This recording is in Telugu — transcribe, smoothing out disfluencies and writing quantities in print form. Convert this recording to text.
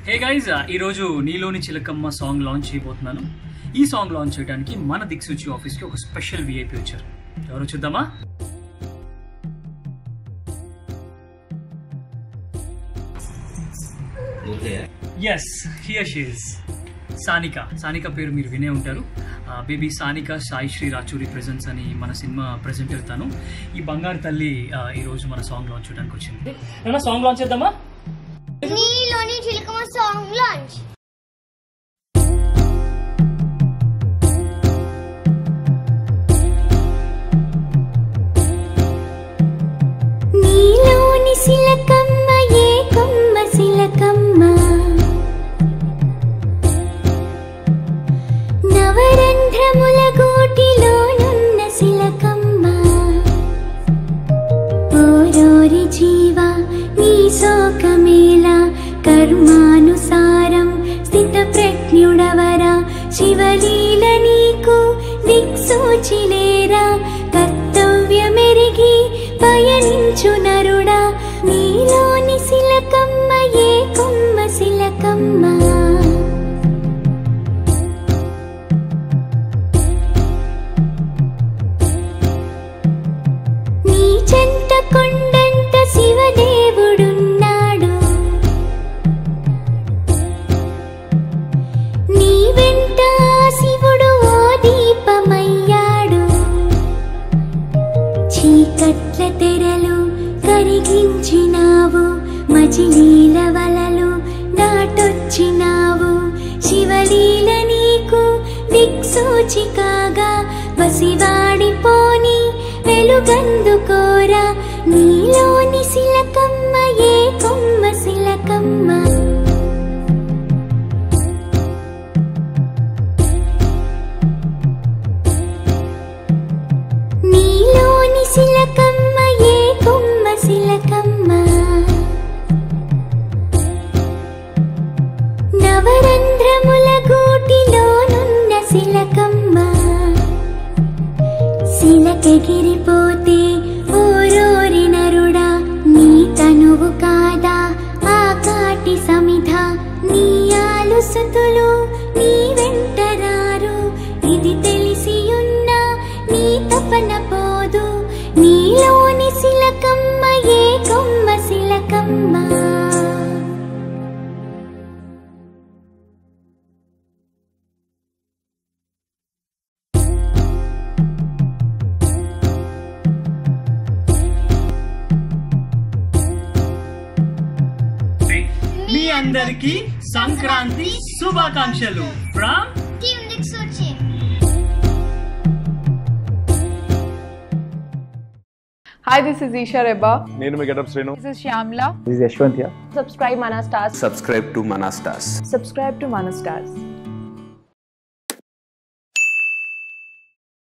హే గైస్, ఈరోజు నీలోని చిలకమ్మ సాంగ్ లాంచ్ చేయబోతున్నాను. ఈ సాంగ్ లాంచ్ చేయడానికి మన దిక్సూచి ఆఫీస్కి ఒక స్పెషల్ విఐపి వచ్చారు. ఎవరో చూద్దామా? Yes, here she is Sanika. Sanika పేరు మీరు వినే ఉంటారు. బేబీ సానిక సాయి శ్రీ రాచూరి ప్రెజెన్స్ అని మన సినిమా ప్రెజెంటర్ తను. ఈ బంగారు తల్లి ఈరోజు మన సాంగ్ లాంచ్ చేయడానికి వచ్చింది. ఏమన్నా సాంగ్ లాంచ్ చేద్దామా? నీలోని చిలకమ్మ సాంగ్ లాంచ్. నీలోని చిలకమ్మ ఏ కొమ్మ చిలకమ్మ, నవరంధ్రముల గూటిలోనున్న చిలకమ్మ, ఓరోరి జీవా నీ శోకమేలా, కర్మానుసారం స్థిత ప్రజ్ఞుడవరా, శివలీల నీకు దిక్సూచిలేరా, కర్తవ్యమెరిగి పయనించు నరుడా, నీలోని చిలకమ్మ ఏ కొమ్మ చిలకమ్మ. నీ చెంత కొండంత శివదేవుడున్నాడు, నీ వెంట శివుడు ఓ దీపమయ్యాడు, చీకట్ల తెరలు కరిగించినావు, మజిలీల వలలు దాటొచ్చినావు, శివలీల నీకు దిక్సూచి కాగా, వసివాడిపోని వెలుగందుకోరా, నీలోని చిలకమ్మ ఏ కొమ్మ చిలకమ్మ. నీలోని చిలకమ్మ ఏ కొమ్మ చిలకమ్మ, నవరంధ్రముల గూటిలోనున్న చిలకమ్మ, శిలకెగిరిపోతే ఓరోరి నరుడా, నీ తనువు కాదా ఆ కాటి సమిధ, నీ ఆలుసుతులు నీ వెంటరారు, ఇది తెలిసియున్నా నీ తపన పోదు, నీలోని చిలకమ్మ ఏ కొమ్మ చిలకమ్మ. మీ అందరికీ సంక్రాంతి శుభాకాంక్షలు from team Diksuchi. Hi, this is Isha Reba. నేను మీ getup Srinu. This is Shyamla. This is Yashwant here. Subscribe Mana Stars. Subscribe to Mana Stars. Subscribe to Mana Stars.